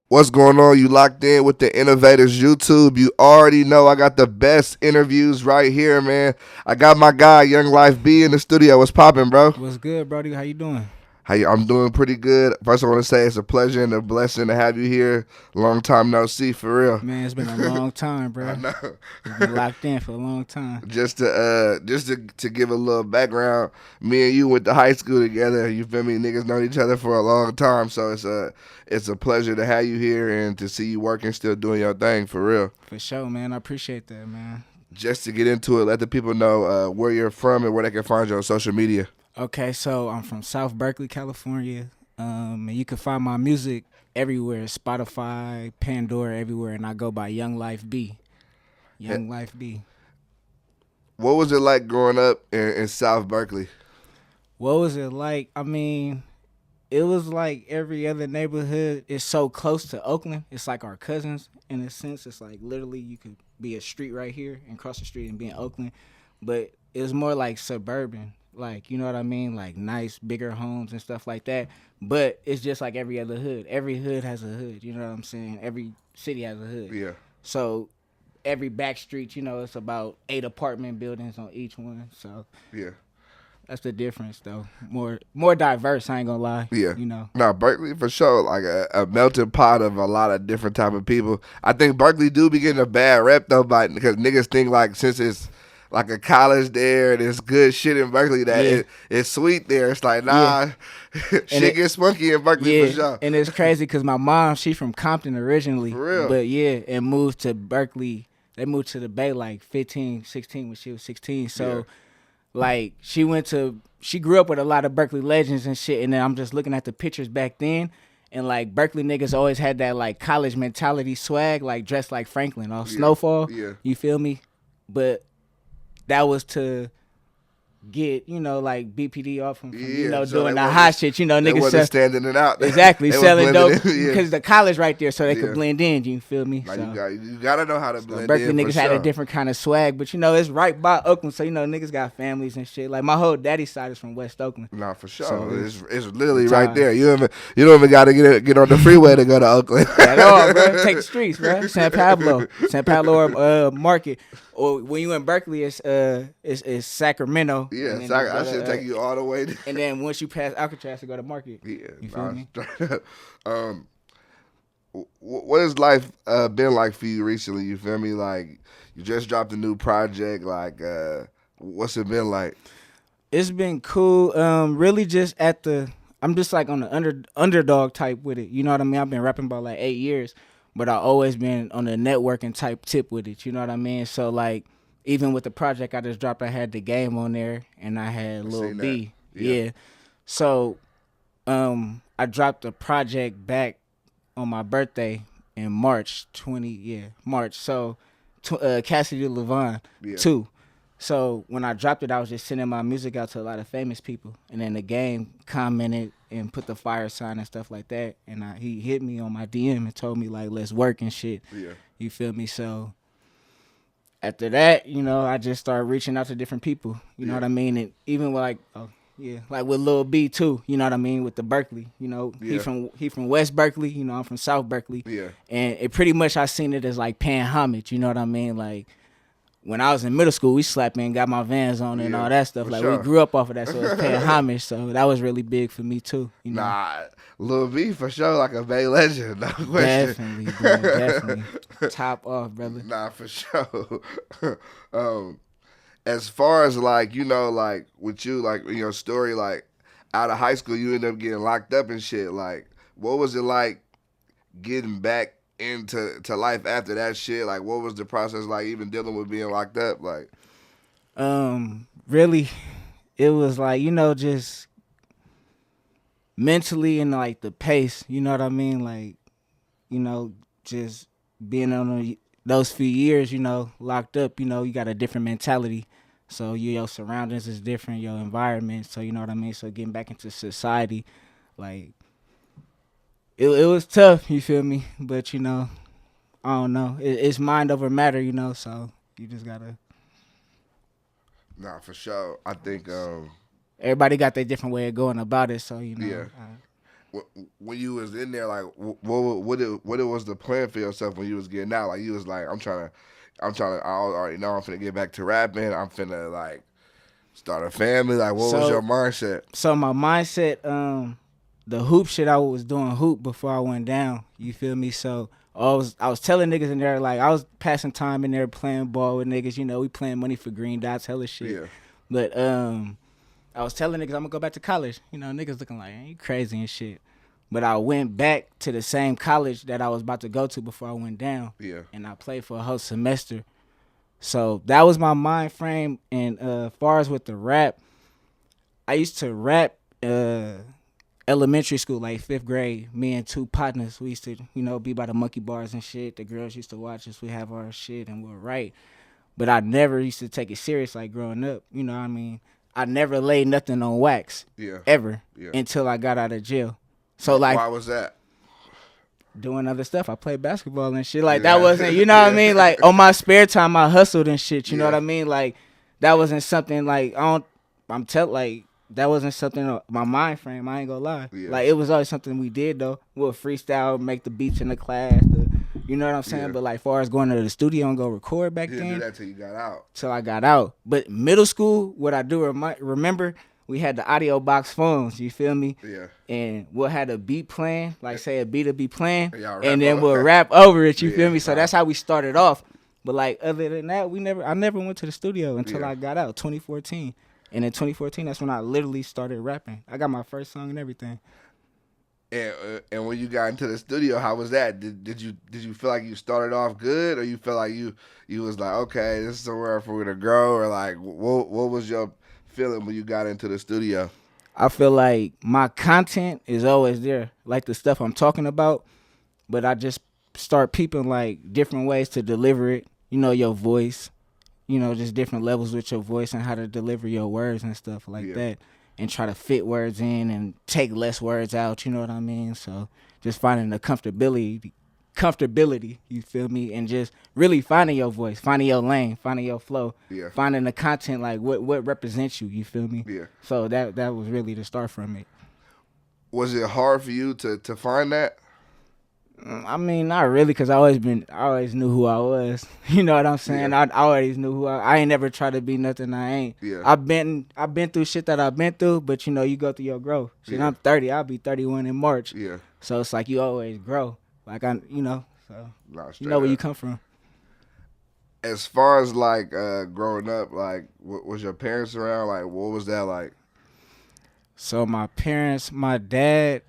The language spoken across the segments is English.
What's going on? You locked in with the Innovators YouTube. You already know I got the best interviews right here, man. I got my guy YounglifeB B in the studio. What's popping, bro? What's good, Brody? How you doing? I'm doing pretty good. First, I want to say it's a pleasure and a blessing to have you here. Long time no see, for real. Man, it's been a long time, I bro. know. We've been locked in for a long time. Just to give a little background, me and you went to high school together. You feel me? Niggas known each other for a long time, so it's a pleasure to have you here and to see you working, still doing your thing, for real. For sure, man. I appreciate that, man. Just to get into it, let the people know where you're from and where they can find you on social media. Okay, so I'm from South Berkeley, California. And you can find my music everywhere, Spotify, Pandora, everywhere, and I go by YounglifeB. B. Eh, YounglifeB. B. What was it like growing up in South Berkeley? What was it like? I mean, it was like every other neighborhood. It's so close to Oakland. It's like our cousins in a sense. It's like literally you could be a street right here and cross the street and be in Oakland. But it was more like suburban. Like, you know what I mean? Like nice, bigger homes and stuff like that. But it's just like every other hood. Every hood has a hood. You know what I'm saying? Every city has a hood. Yeah, So every back street, it's about 8 apartment buildings on each one. So yeah, that's the difference, though. More diverse. I ain't gonna lie. yeah. You know. Now Berkeley for sure, like a melting pot of a lot of different type of people. I think Berkeley do be getting a bad rep though, because niggas think like since it's like a college there and it's good shit in Berkeley that Yeah. it's sweet there. It's like Yeah. nah, shit gets spunky in Berkeley for Yeah, sure. and it's crazy because my mom, she from Compton originally, For real. but yeah, and moved to Berkeley. They moved to the Bay like 15, 16 when she was 16. Yeah. So like she grew up with a lot of Berkeley legends and shit. And then I'm just looking at the pictures back then, and like Berkeley niggas always had that like college mentality swag, like dressed like Franklin or Yeah. Snowfall. Yeah. You feel me? But that was to get, like BPD off from Yeah, so doing they the wasn't hot shit. they Niggas wasn't standing it out. exactly They was selling blending dope in. Yeah. because the college right there, so they Yeah. could blend in. You feel me? Like So, you gotta know how to so blend Berkeley in for niggas had a sure. different kind of swag, but it's right by Oakland, so niggas got families and shit. Like my whole daddy's side is from West Oakland, Nah, for sure. so It's literally the right ties. there. You don't even gotta get on the freeway to go to Oakland. At all, bro. Take the streets, bro. San Pablo Market, or when you in Berkeley, it's Sacramento. Yeah, and then so you I go should to, take you all the way. and then once you pass Alcatraz to go to Market. Yeah, You feel me? straight up. Um, what has life been like for you recently? You feel me? Like you just dropped a new project. Like, what's it been like? It's been cool. Really just I'm just like on the underdog type with it. You know what I mean? I've been rapping about like 8 years, but I always been on the networking type tip with it. You know what I mean? So like, even with the project I just dropped, I had the game on there and I had I Lil seen that. B. Yeah. Yeah. So I dropped a project back on my birthday in March 20. Yeah, March. So Cassidy Levon Yeah. 2. So when I dropped it, I was just sending my music out to a lot of famous people, and then the game commented and put the fire sign and stuff like that. And he hit me on my DM and told me like, let's work and shit. Yeah. You feel me? So after that, I just started reaching out to different people. You know Yeah. what I mean? And even with like with Lil B too. You know what I mean? With the Berkeley. Yeah. He from West Berkeley. I'm from South Berkeley. Yeah. And it pretty much I seen it as like paying homage. You know what I mean? Like when I was in middle school, we slapped and got my Vans on and Yeah, all that stuff. for Like sure. we grew up off of that, so it's paying homage. So that was really big for me too. Nah, Lil B for sure, like a Bay legend, no question. Definitely, bro, definitely. Top off, brother. Nah, for sure. As far as like like with you, like in your story, like out of high school, you ended up getting locked up and shit. Like, what was it like getting back into life after that shit? Like, what was the process like, even dealing with being locked up? Like, Really, it was like just mentally and like the pace. You know what I mean? Like, just being on those few years, locked up. You got a different mentality. So your surroundings is different, your environment. So you know what I mean. So getting back into society, like it was tough. You feel me? But I don't know. It's mind over matter. So you just gotta. nah, for sure. I think, Everybody got their different way of going about it. So yeah. when you was in there, like what it was the plan for yourself when you was getting out? Like you was like, I already know I'm finna get back to rapping. I'm finna like start a family. Like what was your So mindset? so my mindset, the hoop shit, I was doing hoop before I went down. You feel me? So I was telling niggas in there, like I was passing time in there playing ball with niggas. You know, we playing money for green dots, hella shit. Yeah, But I was telling niggas I'm gonna go back to college. You know, niggas looking like, you crazy and shit. But I went back to the same college that I was about to go to before I went down. yeah, And I played for a whole semester. So that was my mind frame. And as far as with the rap, I used to rap elementary school, like 5th grade. Me and two partners, we used to, be by the monkey bars and shit. The girls used to watch us. We have our shit and we'll write. But I never used to take it serious like growing up. You know what I mean? I never laid nothing on wax yeah, ever yeah. until I got out of jail. So like why was that? doing other stuff, I played basketball and shit. Like Yeah. that wasn't, you know what I mean? Like on my spare time, I hustled and shit. You know Yeah. what I mean? Like that wasn't something like like that wasn't something my mind frame. I ain't gonna lie. Yeah. Like it was always something we did though. We'll freestyle, make the beats in the class. You know what I'm saying? Yeah. But like far as going to the studio and go record back You didn't then, do that till you got out. till I got out. But middle school, what I do remember, we had the audio box phones. You feel me? Yeah. And we'll have a beat playing, like say a beat will be playing, Y'all rap and then over- we'll rap over it. You Yeah, feel me? So right. that's how we started off. But like other than that, I never went to the studio until Yeah. I got out, 2014. And in 2014, that's when I literally started rapping. I got my first song and everything. And when you got into the studio, how was that? Did you feel like you started off good, or you felt like you was like, okay, this is somewhere for me to grow, or like what was your feeling when you got into the studio? I feel like my content is always there, like the stuff I'm talking about, but I just start peeping like different ways to deliver it. You know, your voice, just different levels with your voice and how to deliver your words and stuff like Yeah. that, and try to fit words in and take less words out. You know what I mean? So just finding the comfortability. You feel me? And just really finding your voice, finding your lane, finding your flow, Yeah. finding the content like what represents you. You feel me? Yeah. So that was really the start from it. Was it hard for you to find that? I mean, not really, cause I always knew who I was. You know what I'm saying? Yeah. I always knew who I ain't never tried to be nothing I ain't. Yeah. I've been through shit that I've been through, but you go through your growth. Shit, Yeah. I'm 30. I'll be 31 in March. Yeah. So it's like you always grow. Like so Nah, you straight know where up. you come from. As far as like growing up, like was your parents around? Like what was that like? So my parents, my dad,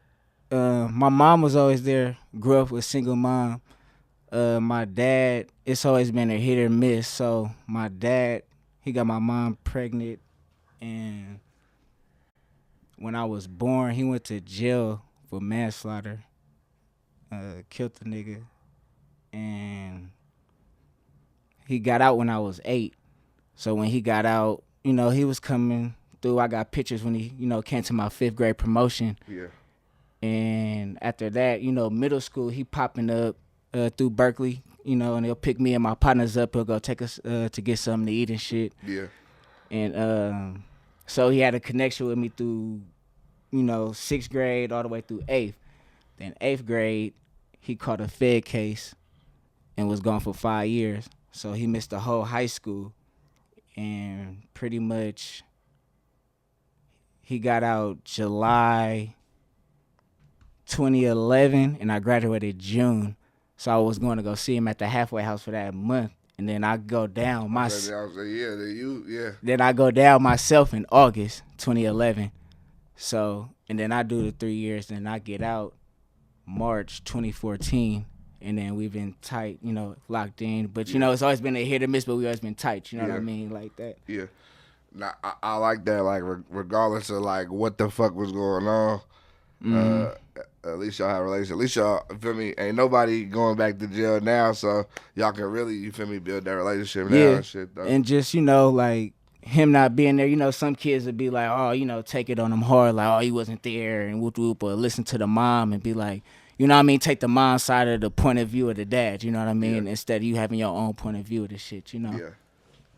my mom was always there. Grew up with single mom. My dad, it's always been a hit or miss. So my dad, he got my mom pregnant, and when I was born, he went to jail for manslaughter. Killed the nigga, and he got out when I was 8. So when he got out, he was coming through. I got pictures when he, came to my 5th grade promotion. Yeah. And after that, middle school, he popping up through Berkeley, and he'll pick me and my partners up. He'll go take us to get something to eat and shit. Yeah. And so he had a connection with me through, 6th grade all the way through 8th. Then 8th grade, he caught a Fed case and was gone for 5 years. So he missed the whole high school. And pretty much he got out July 2011, and I graduated June. So I was going to go see him at the halfway house for that month, and then I go down Then I go down myself in August 2011. So, and then I do the 3 years, then I get out March 2014, and then we've been tight, locked in. But it's always been a hit or miss, but we always been tight. You know what I mean, like that. Yeah. Now I like that. Like regardless of like what the fuck was going on, at least y'all have a relationship. At least y'all, you feel me? Ain't nobody going back to jail now, so y'all can really, you feel me, build that relationship now and shit. Though. And just like him not being there, some kids would be like, oh, take it on him hard, like, oh, he wasn't there, and whoop whoop, or listen to the mom and be like, you know what I mean, take the mom's side of the point of view of the dad, you know what I mean, instead of you having your own point of view of the shit, Yeah.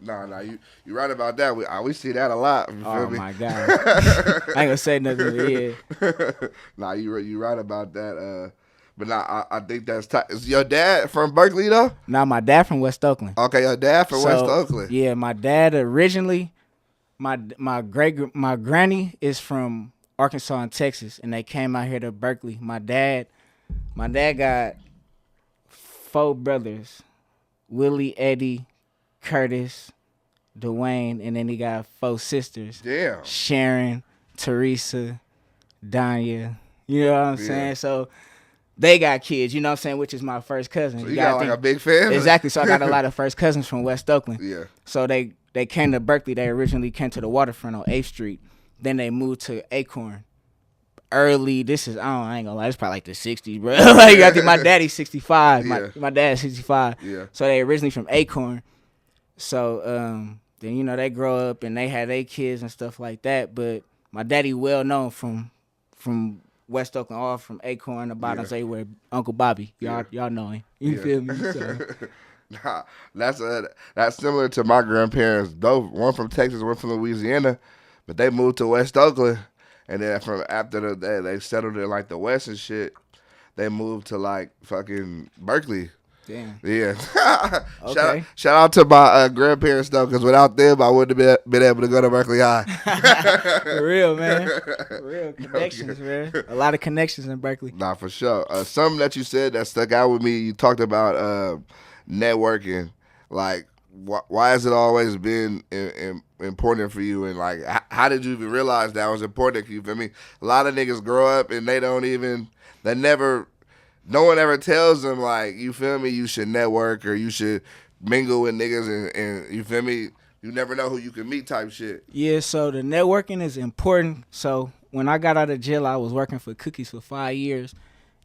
Nah, you right about that. We see that a lot. You feel Oh me? my god, I ain't gonna say nothing, but yeah. Nah, you right about that. But nah, I think that's tight. Is your dad from Berkeley though? Now my dad from West Oakland. Okay, your dad from West So Oakland. yeah, my dad originally, my granny is from Arkansas and Texas, and they came out here to Berkeley. My dad got four brothers: Willie, Eddie, Curtis, Dwayne, and then he got four sisters: Damn. Sharon, Teresa, Danya. You know what I'm Yeah. saying? So they got kids. You know what I'm saying? Which is my first cousin. So you got like a big family. Exactly. So I got a lot of first cousins from West Oakland. Yeah. So they came to Berkeley. They originally came to the waterfront on 8th Street. Then they moved to Acorn. Early, I ain't gonna lie, it's probably like the 60s, bro. Like I think my daddy's 65. Yeah. My dad's 65. Yeah. So they originally from Acorn. So then they grow up and they had their kids and stuff like that. But my daddy well known from West Oakland, all from Acorn, the bottoms everywhere. Uncle Bobby, y'all know him. You feel me? So. Nah, that's similar to my grandparents. Though one from Texas, one from Louisiana, but they moved to West Oakland, and then from after they settled in like the West and shit. They moved to like fucking Berkeley. Damn. Yeah. Okay. Shout out to my grandparents though, because without them, I wouldn't have been able to go to Berkeley High. For real, man. For real connections, man. A lot of connections in Berkeley. Nah, for sure. Something that you said that stuck out with me. You talked about networking. Like, why has it always been important for you? And like, how did you even realize that was important for you? For me, a lot of niggas grow up and no one ever tells them like, you feel me, you should network or you should mingle with niggas and you feel me, you never know who you can meet type shit. Yeah, so the networking is important. So when I got out of jail, I was working for Cookies for 5 years.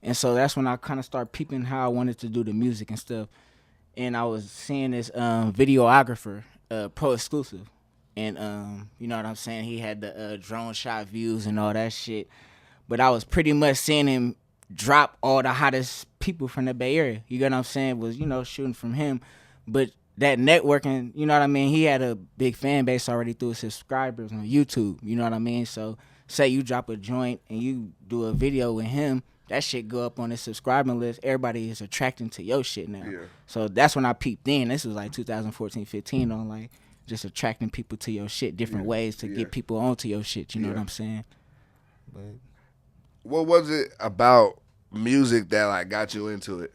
And so that's when I kind of started peeping how I wanted to do the music and stuff. And I was seeing this videographer, Pro Exclusive. And you know what I'm saying? He had the drone shot views and all that shit. But I was pretty much seeing him drop all the hottest people from the Bay Area. You get what I'm saying? Was, shooting from him. But that networking, you know what I mean? He had a big fan base already through his subscribers on YouTube. You know what I mean? So say you drop a joint and you do a video with him, that shit go up on his subscribing list. Everybody is attracting to your shit now. Yeah. So that's when I peeped in. This was like 2014, 15 on like just attracting people to your shit, different ways to get people onto your shit. You know what I'm saying? But what was it about music that like got you into it?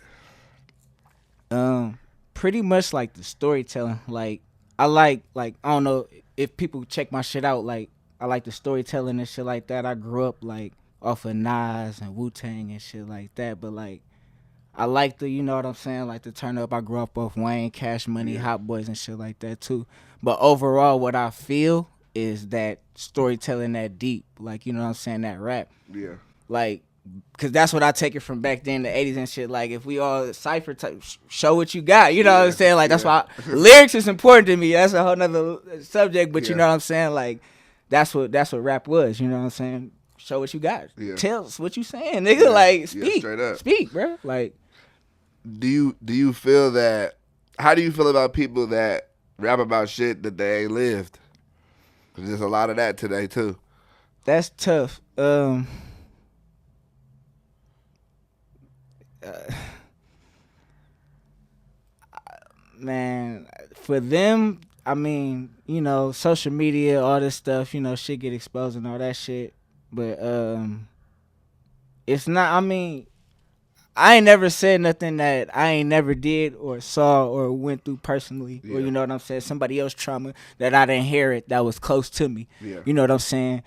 Pretty much like the storytelling. Like I like I don't know if people check my shit out. Like I like the storytelling and shit like that. I grew up like off of Nas and Wu-Tang and shit like that. But like I like the, you know what I'm saying, like the turn up. I grew up off Wayne, Cash Money, Hot Boys and shit like that too. But overall, what I feel is that storytelling that deep, like, you know what I'm saying, that rap. Yeah. Like, because that's what I take it from back then, the 80s and shit. Like, if we all cipher type, show what you got. You know what I'm saying? Like, that's why lyrics is important to me. That's a whole nother subject. But you know what I'm saying? Like, that's what rap was. You know what I'm saying? Show what you got. Yeah. Tell us what you saying, nigga. Like, speak. Straight up. Speak, bro. Like, do you feel that? How do you feel about people that rap about shit that they ain't lived? 'Cause there's a lot of that today too. That's tough. Man, for them, I mean, you know, social media, all this stuff, you know, shit get exposed and all that shit. But it's not. I mean, I ain't never said nothing that I ain't never did or saw or went through personally, or you know what I'm saying, somebody else's trauma that I didn't inherit that was close to me. Yeah. You know what I'm saying?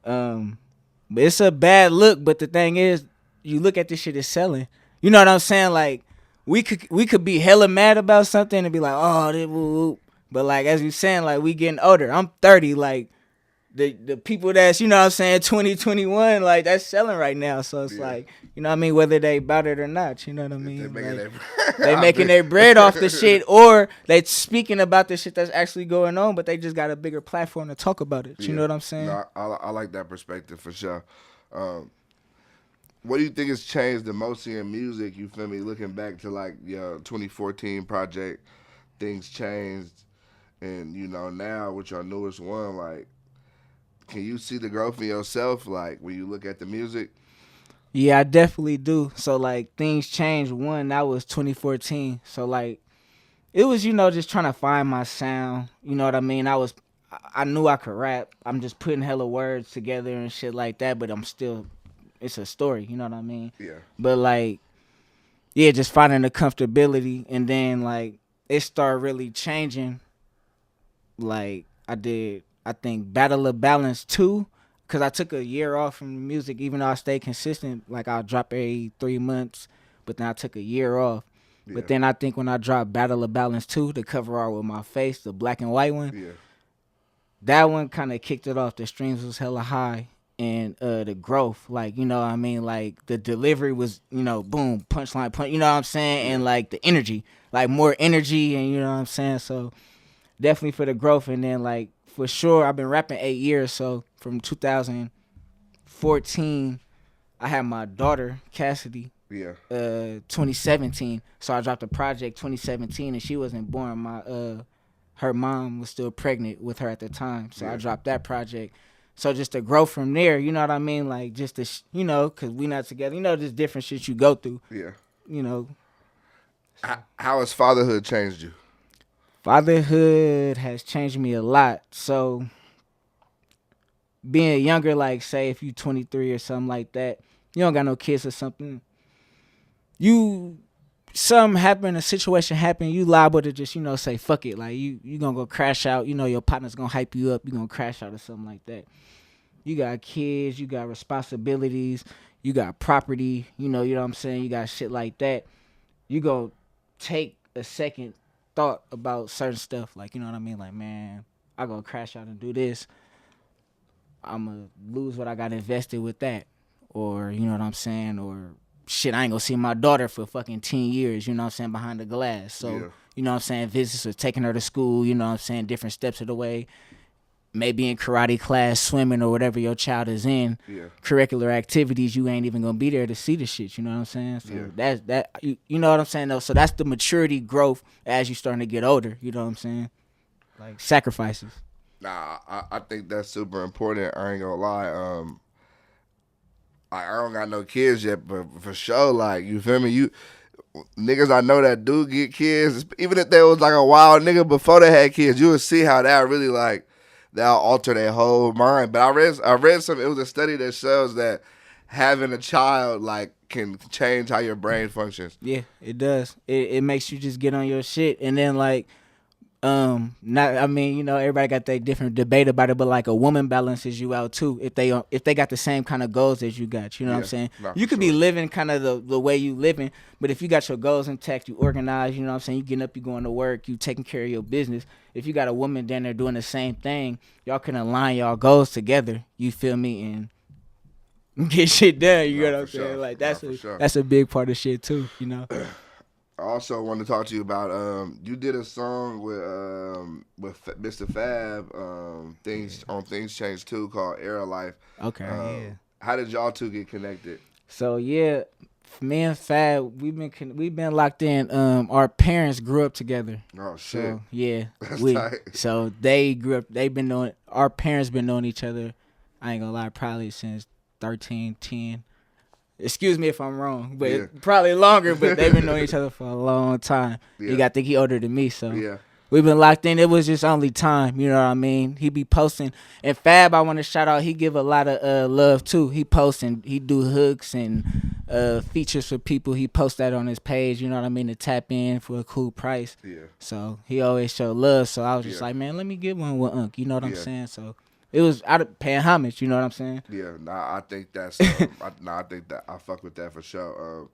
But it's a bad look. But the thing is, you look at this shit as selling. You know what I'm saying? Like we could be hella mad about something and be like, oh, this woo. But like as you saying, like we getting older. I'm 30. Like the people that's, you know what I'm saying, 2021, like that's selling right now. So it's like, you know what I mean, whether they about it or not, you know what I mean? They making their bread off the shit, or they speaking about the shit that's actually going on, but they just got a bigger platform to talk about it. You know what I'm saying? No, I like that perspective for sure. What do you think has changed the most in music? You feel me? Looking back to like your 2014 project, things changed. And now with your newest one, like, can you see the growth in yourself? Like when you look at the music. Yeah, I definitely do. So like things changed. One, that was 2014. So like it was, just trying to find my sound. You know what I mean? I knew I could rap. I'm just putting hella words together and shit like that, but I'm still, it's a story. You know what I mean? Yeah. But like, yeah, just finding the comfortability, and then like it started really changing. Like I think Battle of Balance 2, because I took a year off from music, even though I stayed consistent. Like I'll drop every 3 months, but then I took a year off. Yeah. But then I think when I dropped Battle of Balance 2, the cover art with my face, the black and white one, Yeah. that one kind of kicked it off. The streams was hella high. And the growth, like, what I mean? Like, the delivery was, boom, punchline, punch, you know what I'm saying? Yeah. And, like, the energy, like, more energy, and you know what I'm saying? So, definitely for the growth. And then, like, for sure, I've been rapping 8 years. So, from 2014, I had my daughter, Cassidy, Yeah. 2017. So, I dropped a project 2017, and she wasn't born. Her mom was still pregnant with her at the time. So, I dropped that project. So just to grow from there, you know what I mean? Like just to, because we not together, just different shit you go through, Yeah. you know. How has fatherhood changed you? Fatherhood has changed me a lot. So being younger, like say if you 23 or something like that, you don't got no kids or something, something happen, a situation happen, you liable to just, say fuck it. Like you gonna go crash out, your partner's gonna hype you up, you gonna crash out or something like that. You got kids, you got responsibilities, you got property, you know what I'm saying? You got shit like that. You go take a second thought about certain stuff, like, you know what I mean? Like, man, I gonna crash out and do this. I'm gonna lose what I got invested with that. Or, you know what I'm saying? Or shit, I ain't gonna see my daughter for fucking 10 years, you know what I'm saying, behind the glass. So, you know what I'm saying, visits or taking her to school, you know what I'm saying, different steps of the way. Maybe in karate class, swimming, or whatever your child is in, curricular activities, you ain't even gonna be there to see the shit. You know what I'm saying? So that's that. You know what I'm saying? Though. So that's the maturity growth as you starting to get older. You know what I'm saying? Like sacrifices. Nah, I think that's super important. I ain't gonna lie. I don't got no kids yet, but for sure, like you feel me, you niggas I know that do get kids, even if they was like a wild nigga before they had kids, you would see how that really like that'll alter their whole mind. But I read some. It was a study that shows that having a child like can change how your brain functions. Yeah, it does. It makes you just get on your shit, and then like not, I mean, everybody got their different debate about it, but like a woman balances you out too if they got the same kind of goals as you got. You know what I'm saying? You could be living kind of the way you living, but if you got your goals intact, you organize. You know what I'm saying? You getting up, you going to work, you taking care of your business. If you got a woman down there doing the same thing, y'all can align y'all goals together. You feel me? And get shit done. You know what I'm saying? Like that's a big part of shit too. You know. I also want to talk to you about you did a song with Mr. Fab things changed too called Era Life. Okay, yeah. How did y'all two get connected? So yeah, me and Fab we've been locked in. Our parents grew up together. Oh shit. So yeah, that's tight. So they grew up. They've been knowing our parents been knowing each other. I ain't gonna lie, probably since 13, 10. Excuse me if I'm wrong, but probably longer. But they've been knowing each other for a long time. You got to think he older than me, so we've been locked in. It was just only time, you know what I mean? He be posting, and Fab, I want to shout out. He give a lot of love too. He posts and he do hooks and features for people. He posts that on his page, you know what I mean, to tap in for a cool price. Yeah. So he always show love. So I was just like, man, let me get one with Unc. You know what I'm saying? So. It was out of paying homage, you know what I'm saying? Yeah, I think that's I think that I fuck with that for sure.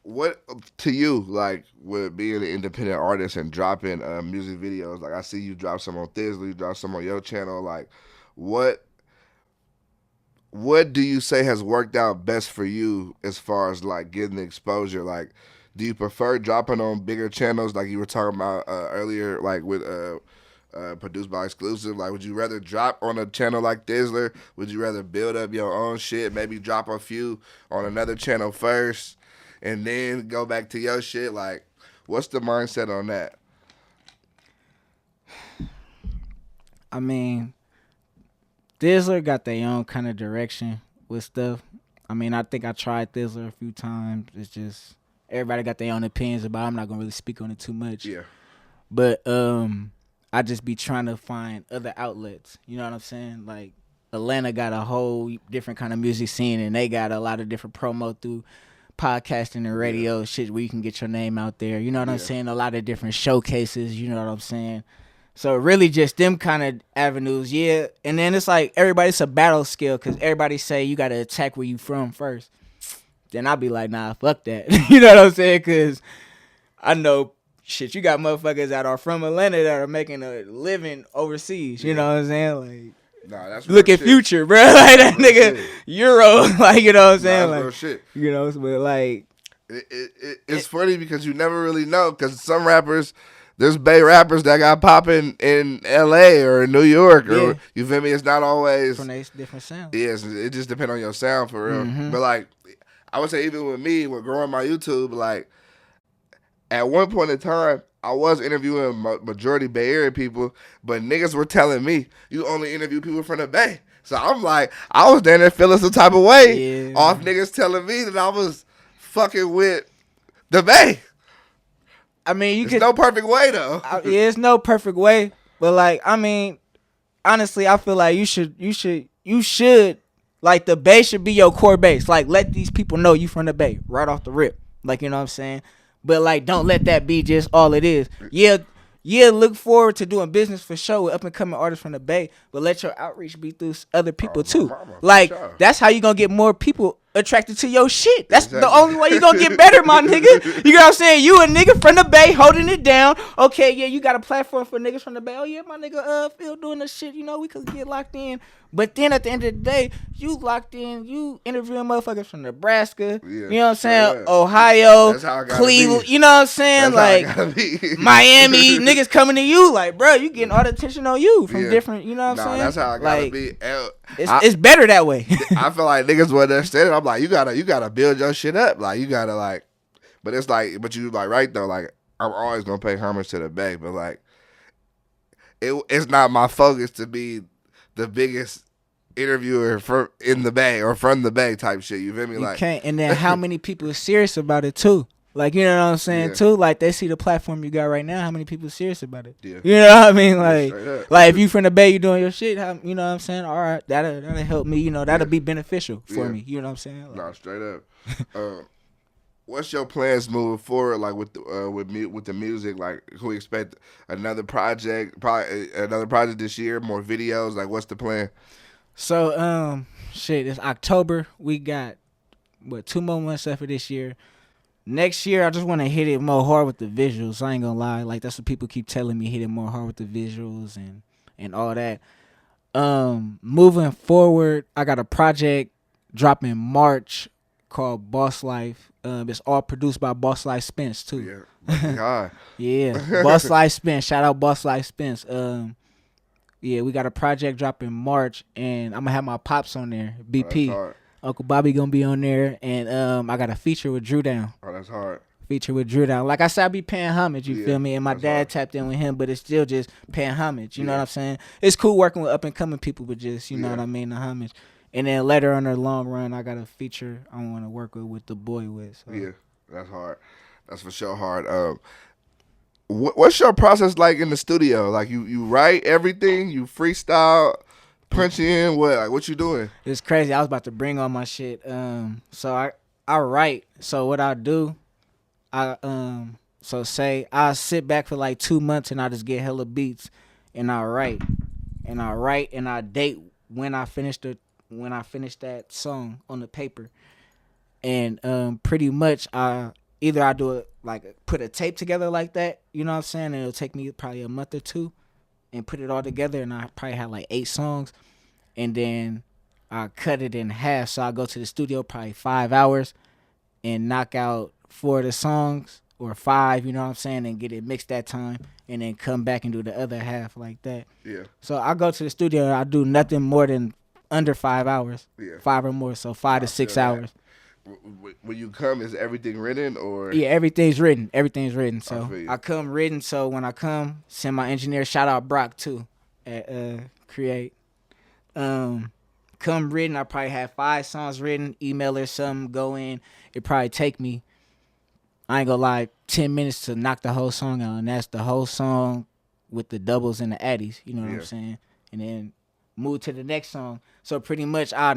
What to you, like with being an independent artist and dropping music videos? Like I see you drop some on Thizzly, you drop some on your channel. Like, what do you say has worked out best for you as far as like getting the exposure? Like, do you prefer dropping on bigger channels like you were talking about earlier, like with produced by Exclusive? Like, would you rather drop on a channel like Thizzler? Would you rather build up your own shit, maybe drop a few on another channel first, and then go back to your shit? Like, what's the mindset on that? I mean, Thizzler got their own kind of direction with stuff. I mean, I think I tried Thizzler a few times. It's just everybody got their own opinions about it. I'm not gonna really speak on it too much. Yeah. But I just be trying to find other outlets. You know what I'm saying? Like Atlanta got a whole different kind of music scene, and they got a lot of different promo through podcasting and radio shit where you can get your name out there. You know what I'm saying? A lot of different showcases. You know what I'm saying? So really just them kind of avenues, yeah. And then it's like everybody's a battle skill because everybody say you got to attack where you from first. Then I'll be like, nah, fuck that. You know what I'm saying? Because I know, shit, you got motherfuckers that are from Atlanta that are making a living overseas. You know what I'm saying? Like, nah, that's look at shit. Future, bro. Like that nigga shit. Euro. Like, you know what I'm saying? Nah, like, real shit. You know, but like, it's funny because you never really know because some rappers. There's Bay rappers that got popping in L.A. or in New York, or you feel me? It's not always from these different sounds. Yes, it just depends on your sound for real. Mm-hmm. But like, I would say even with me, with growing my YouTube, like at one point in time, I was interviewing majority Bay Area people, but niggas were telling me you only interview people from the Bay. So I'm like, I was down there feeling some type of way off niggas telling me that I was fucking with the Bay. I mean, There's no perfect way though. It's no perfect way, but like, I mean, honestly, I feel like you should, like the Bay should be your core base. Like, let these people know you from the Bay right off the rip. Like, you know what I'm saying? But like, don't let that be just all it is. Yeah, look forward to doing business for sure with up and coming artists from the Bay, but let your outreach be through other people too. Like, that's how you gonna get more people attracted to your shit. That's the only way you gonna get better, my nigga. You know what I'm saying? You a nigga from the Bay holding it down. Okay, yeah, you got a platform for niggas from the Bay. Oh yeah, my nigga, Phil doing this shit. You know, we could get locked in. But then at the end of the day, you locked in. You interviewing motherfuckers from Nebraska. You know what I'm saying? Ohio, Cleveland. You know what I'm saying? That's like Miami, niggas coming to you. Like, bro, you getting all the attention on you from different. You know what I'm saying? That's how I gotta be. It's better that way. I feel like niggas would understand it. I'm like, you gotta build your shit up. Like, you gotta like, but it's like, but you like right though. Like, I'm always gonna pay homage to the Bay, but like, it's not my focus to be the biggest interviewer in the Bay or from the Bay type shit. You feel me? You can't. And then how many people are serious about it too? Like, you know what I'm saying too? Like, they see the platform you got right now. How many people are serious about it? Yeah. You know what I mean? Like if you from the Bay, you doing your shit. You know what I'm saying? All right, that'll help me. You know, that'll be beneficial for me. You know what I'm saying? Like, nah, straight up. What's your plans moving forward? Like with the music, like can we expect another project? Probably another project this year. More videos. Like, what's the plan? So shit, it's October. We got 2 more months left for this year. Next year, I just want to hit it more hard with the visuals. I ain't gonna lie, like that's what people keep telling me, hit it more hard with the visuals and all that. Moving forward, I got a project dropping in March called Boss Life. It's all produced by Boss Life Spence too. Yeah, yeah, Boss Life Spence. Shout out Boss Life Spence. Yeah, we got a project dropping in March, and I'm gonna have my pops on there. BP, Uncle Bobby gonna be on there, and I got a feature with Drew Down. Oh, that's hard. Feature with Drew Down. Like I said, I be paying homage. You feel me? And my dad tapped in with him, but it's still just paying homage. You know what I'm saying? It's cool working with up and coming people, but just you know what I mean, the homage. And then later on the long run, I got a feature I want to work with the boy with. So. Yeah, that's hard. That's for sure hard. What's your process like in the studio? Like you write everything, you freestyle, punch in. What you doing? It's crazy. I was about to bring all my shit. So I write. So what I do, say I sit back for like 2 months and I just get hella beats and I write and I date when I finish that song on the paper, and pretty much I do it like put a tape together like that, you know what I'm saying, and it'll take me probably a month or two and put it all together, and I probably have like 8 songs, and then I cut it in half, so I go to the studio probably 5 hours and knock out 4 of the songs or 5, you know what I'm saying, and get it mixed that time, and then come back and do the other half like that. Yeah. So I go to the studio and I do nothing more than under 5 hours. Yeah. 5 or more, so 5 to 6 hours. When you come, is everything written or? Yeah, everything's written. So I come written. So when I come, send my engineer. Shout out Brock too. at Create. Come written, I probably have 5 songs written. Email or something, go in. It probably take me, I ain't gonna lie, 10 minutes to knock the whole song out, and that's the whole song with the doubles and the addies. You know what I'm saying? And then move to the next song. So pretty much, I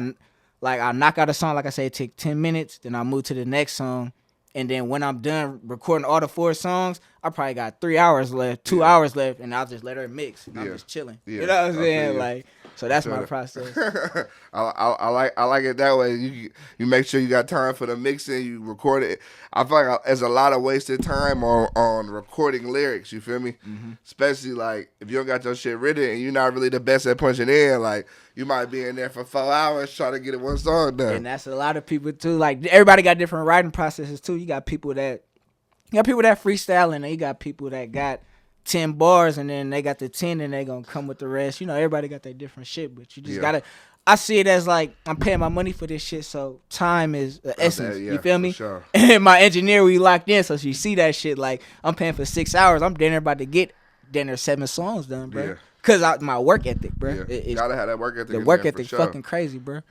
knock out a song, like I say, it take 10 minutes. Then I move to the next song, and then when I'm done recording all the 4 songs, I probably got 3 hours left, 2 hours left, and I'll just let her mix. And I'm just chilling. You know what I'm saying? Like, so that's my process. I like it that way. You make sure you got time for the mixing. You record it. I feel like there's a lot of wasted time on recording lyrics. You feel me? Mm-hmm. Especially like if you don't got your shit written and you're not really the best at punching in. Like you might be in there for 4 hours trying to get it one song done. And that's a lot of people too. Like everybody got different writing processes too. You got people that freestyle, and you got people that got 10 bars, and then they got the 10 and they gonna come with the rest. You know, everybody got their different shit, but you just gotta, I see it as like, I'm paying my money for this shit, so time is the essence. You feel me? Sure. And my engineer, we locked in, so she see that shit, like, I'm paying for 6 hours, I'm dinner about to get 7 songs done, bro. Cause my work ethic, bro. You gotta have that work ethic. The work ethic fucking crazy, bro.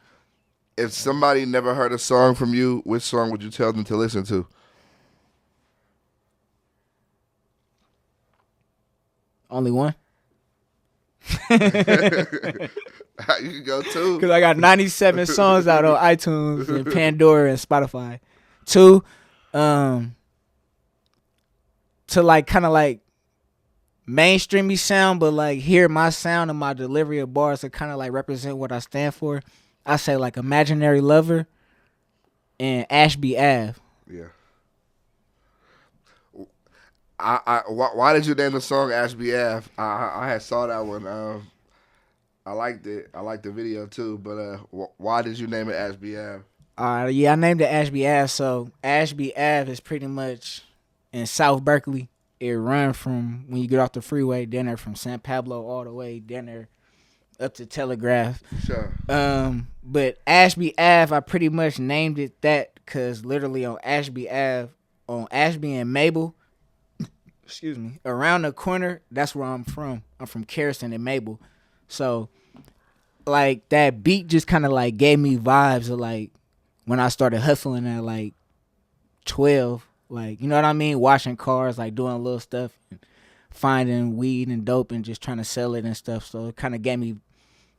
If somebody never heard a song from you, which song would you tell them to listen to? Only one. You can go too. Because I got 97 songs out on iTunes and Pandora and Spotify. 2, to like kind of like mainstreamy sound, but like hear my sound and my delivery of bars to kind of like represent what I stand for. I say like Imaginary Lover and Ashby Ave. Yeah. Why did you name the song Ashby Ave? I had saw that one. I liked it. I liked the video too. But why did you name it Ashby Ave? I named it Ashby Ave. So Ashby Ave is pretty much in South Berkeley. It run from when you get off the freeway, down there from San Pablo all the way down there up to Telegraph. Sure. But Ashby Ave, I pretty much named it that because literally on Ashby Ave, on Ashby and Mabel, excuse me, around the corner, that's where I'm from. I'm from Carrollton and Mabel. So, like, that beat just kind of, like, gave me vibes of, like, when I started hustling at, like, 12. Like, you know what I mean? Washing cars, like, doing little stuff, and finding weed and dope and just trying to sell it and stuff. So, it kind of gave me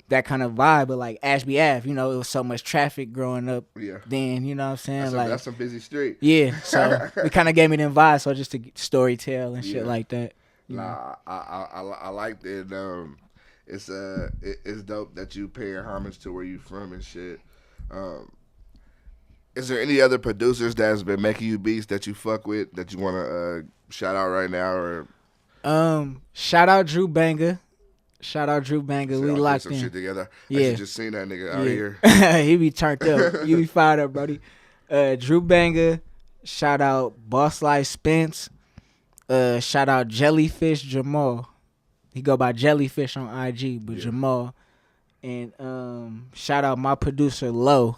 that kind of vibe. But, like, Ashby Ave, you know, it was so much traffic growing up then, you know what I'm saying? That's a busy street. Yeah, so it kind of gave me them vibes, so just to story tell and shit like that. Nah, I liked it. It's dope that you paying homage to where you from and shit. Is there any other producers that's been making you beats that you fuck with that you want to shout out right now? Or shout out Drew Banger. Shout out Drew Banger. We locked some in. Shit together. Yeah. I just seen that nigga out here. He be turned up. You be fired up, buddy. Drew Banger. Shout out Boss Life Spence. Shout out Jellyfish Jamal. He go by Jellyfish on IG, but Jamal. And shout out my producer Lo.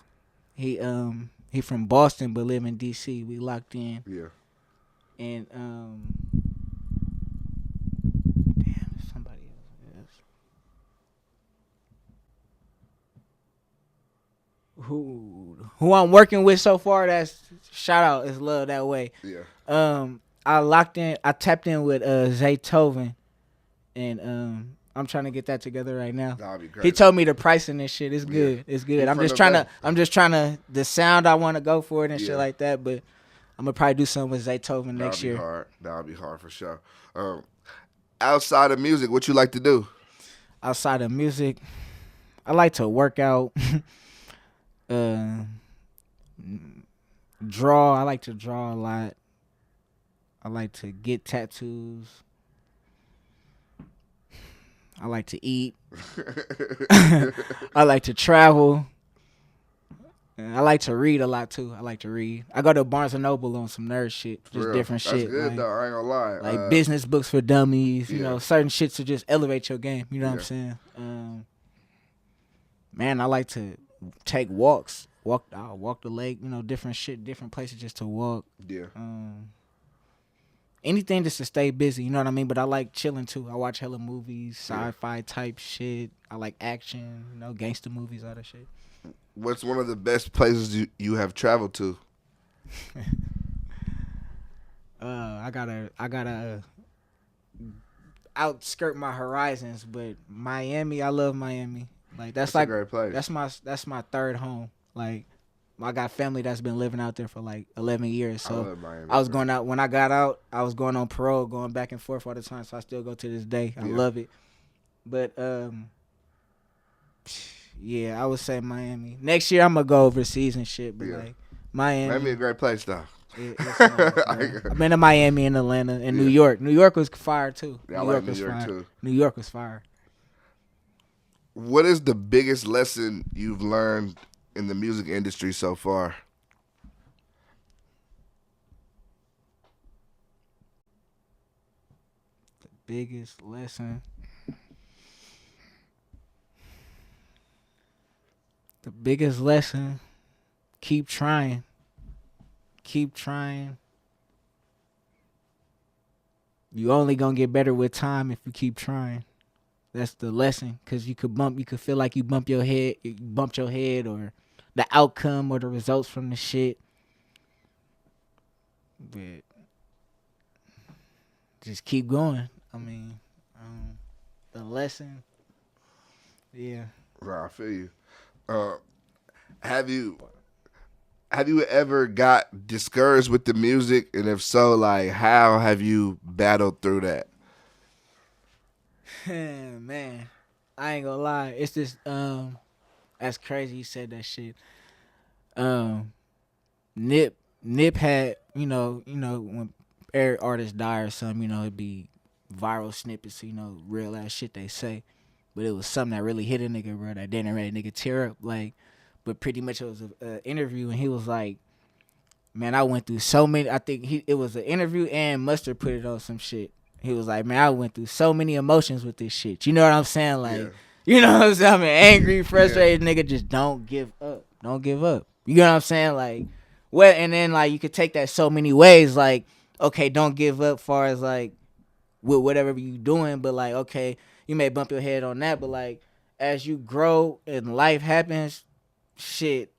He from Boston but live in DC. We locked in. Yeah. And somebody else. Who I'm working with so far, that's shout out, is love that way. Yeah. I tapped in with Zaytoven, and I'm trying to get that together right now. That'd be great. He told me the pricing and shit. It's good. Yeah. It's good. I'm just trying to the sound I want to go for it and shit like that, but I'm gonna probably do something with Zaytoven next year. That'll be hard for sure. Outside of music, what you like to do? Outside of music, I like to work out. Draw. I like to draw a lot. I like to get tattoos. I like to eat. I like to travel. And I like to read a lot too. I like to read. I go to Barnes and Noble on some nerd shit, just different shit. That's good like, though. I ain't gonna lie. Like business books for dummies. You know, certain shit to just elevate your game. You know what I'm saying? Man, I like to take walks. I'll walk the lake. You know, different shit, different places just to walk. Yeah. anything just to stay busy. You know what I mean? But I like chilling too. I watch hella movies, Yeah. sci-fi type shit. I like action, gangster movies, all that shit. What's one of the best places you have traveled to? I gotta outskirt my horizons, but Miami, I love Miami. Like That's a great place. that's my third home. Like I got family that's been living out there for like 11 years. I So love Miami. I was bro. going out when I got out. I was going on parole, going back and forth all the time. So I still go to this day. I Yeah. love it. But yeah, I would say Miami. Next year I'm gonna go overseas and shit. But Yeah. like Miami, Miami a great place though. it's nice, bro. I've been to Miami and Atlanta and New York. New York was fire too. Yeah, I like New York too. New York was fire. What is the biggest lesson you've learned in the music industry so far? Biggest lesson. The biggest lesson. Keep trying. Keep trying. You only gonna get better with time if you keep trying. That's the lesson, cause you could feel like you bumped your head, or the outcome or the results from the shit. But just keep going. I mean, the lesson, yeah. Right, I feel you. Uh, have you ever got discouraged with the music, and if so, like how have you battled through that? Man, I ain't gonna lie. It's just that's crazy. You said that shit. Um, Nip had when every artist die or something, it'd be viral snippets, real ass shit they say, but it was something that really hit a nigga, bro. That didn't really nigga tear up, like. But pretty much it was a interview, and he was like, "Man, I went through so many." I think it was an interview, and Mustard put it on some shit. He was like, "Man, I went through so many emotions with this shit." You know what I'm saying? Like, Yeah. you know what I'm saying? I'm an angry, frustrated nigga. Just don't give up. Don't give up. You know what I'm saying? Like, well, and then like you could take that so many ways. Like, okay, don't give up. Far as like with whatever you doing, but like, okay, you may bump your head on that, but like as you grow and life happens, shit,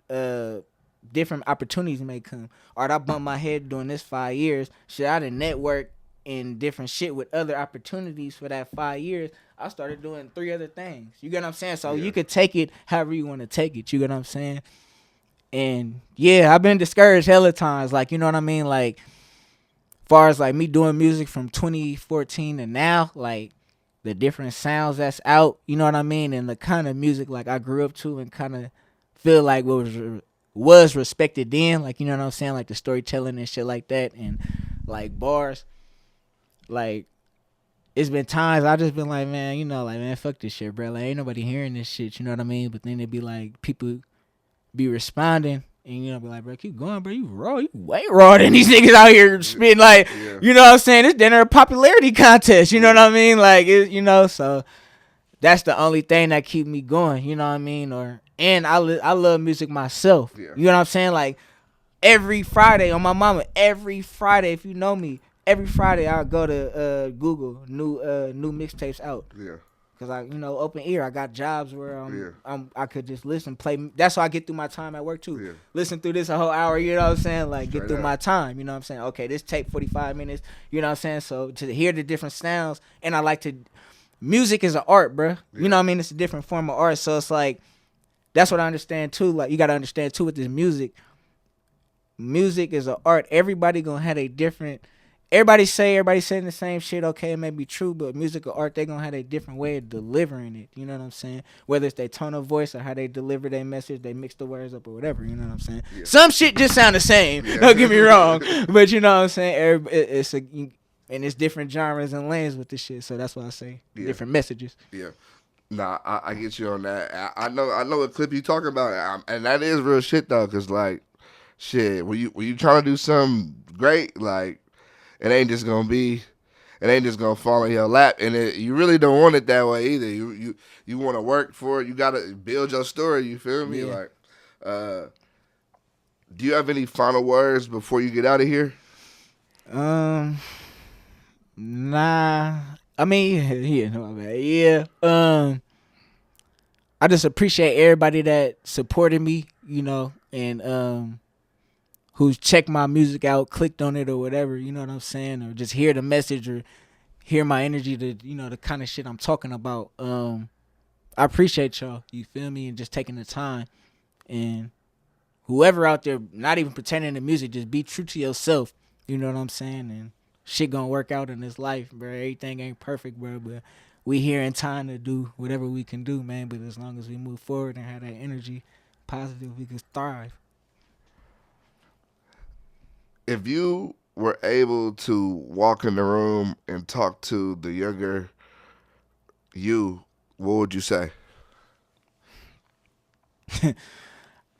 different opportunities may come. Or I bumped my head during this 5 years. Shit, I done network in different shit with other opportunities for that 5 years. I started doing 3 other things. You get what I'm saying? So you could take it however you want to take it. You get what I'm saying? And yeah, I've been discouraged hella times. Like, you know what I mean? Like, far as like me doing music from 2014 to now, like the different sounds that's out, you know what I mean? And the kind of music like I grew up to and kind of feel like what was respected then, like, you know what I'm saying? Like the storytelling and shit like that, and like bars. Like, it's been times I just been like, man, like, man, fuck this shit, bro. Like, ain't nobody hearing this shit, you know what I mean? But then it'd be like, people be responding, and be like, bro, keep going, bro. You raw, you way raw than these niggas out here spitting. Like, you know what I'm saying? It's dinner a popularity contest, you know what I mean? Like, so that's the only thing that keep me going, you know what I mean? And I love music myself. Yeah. You know what I'm saying? Like, every Friday on my mama, every Friday, if you know me, every Friday I'll go to Google new mixtapes out. Yeah. Cause I, open ear. I got jobs where I could just listen, play. That's how I get through my time at work too. Yeah. Listen through this a whole hour. You know what I'm saying? Like, Straight get through up. my time. You know what I'm saying? Okay, this take 45 minutes. You know what I'm saying? So to hear the different sounds, and I like to. Music is an art, bro. You know what I mean? It's a different form of art. So it's like, that's what I understand too. Like, you gotta understand too with this music. Music is an art. Everybody gonna have a different. Everybody saying the same shit. Okay, it may be true, but music or art, they gonna have a different way of delivering it. You know what I'm saying? Whether it's their tone of voice or how they deliver their message, they mix the words up or whatever. You know what I'm saying? Yeah. Some shit just sound the same. Yeah. Don't get me wrong, but you know what I'm saying? And it's different genres and lanes with this shit. So that's why I say different messages. Yeah. Nah, I get you on that. I know what clip you talking about, and that is real shit though. Cause like, shit, when you trying to do something great, like, it ain't just gonna fall in your lap, and you really don't want it that way either. You want to work for it. You gotta build your story. You feel me? Yeah. Like, do you have any final words before you get out of here? Nah, I mean, yeah, no, my bad. Yeah. I just appreciate everybody that supported me, and who's checked my music out, clicked on it or whatever, you know what I'm saying, or just hear the message or hear my energy to, the kind of shit I'm talking about. I appreciate y'all. You feel me? And just taking the time. And whoever out there, not even pretending to music, just be true to yourself. You know what I'm saying? And shit gonna work out in this life, bro. Everything ain't perfect, bro. But we here in time to do whatever we can do, man. But as long as we move forward and have that energy, positive, we can thrive. If you were able to walk in the room and talk to the younger you, what would you say?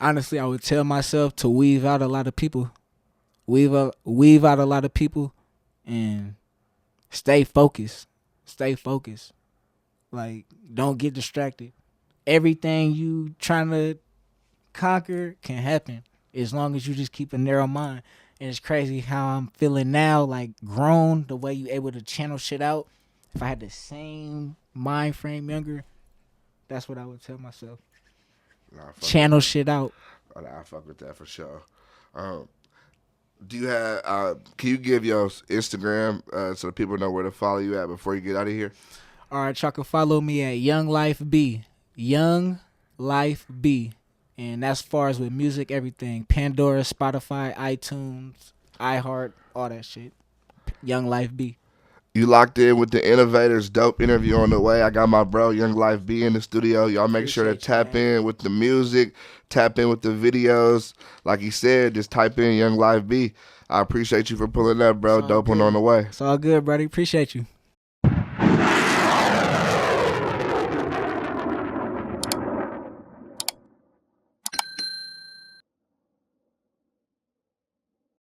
Honestly, I would tell myself to weave out a lot of people, weave out a lot of people, and stay focused. Stay focused. Like, don't get distracted. Everything you trying to conquer can happen as long as you just keep a narrow mind. And it's crazy how I'm feeling now, like grown, the way you able to channel shit out. If I had the same mind frame younger, that's what I would tell myself. Nah, I fuck with Channel that. shit out. Oh, nah, I fuck with that for sure. Um, do you have? Can you give your Instagram so that people know where to follow you at before you get out of here? All right, y'all can follow me at YounglifeB. B. Young Life B. And that's far as with music, everything. Pandora, Spotify, iTunes, iHeart, all that shit. Young Life B. You locked in with the Innovators. Dope interview on the way. I got my bro Young Life B in the studio. Y'all make sure to Appreciate you, tap man. in with the music, tap in with the videos. Like he said, just type in Young Life B. I appreciate you for pulling up, It's bro. all Dope one on good. the way. It's all good, buddy. Appreciate you.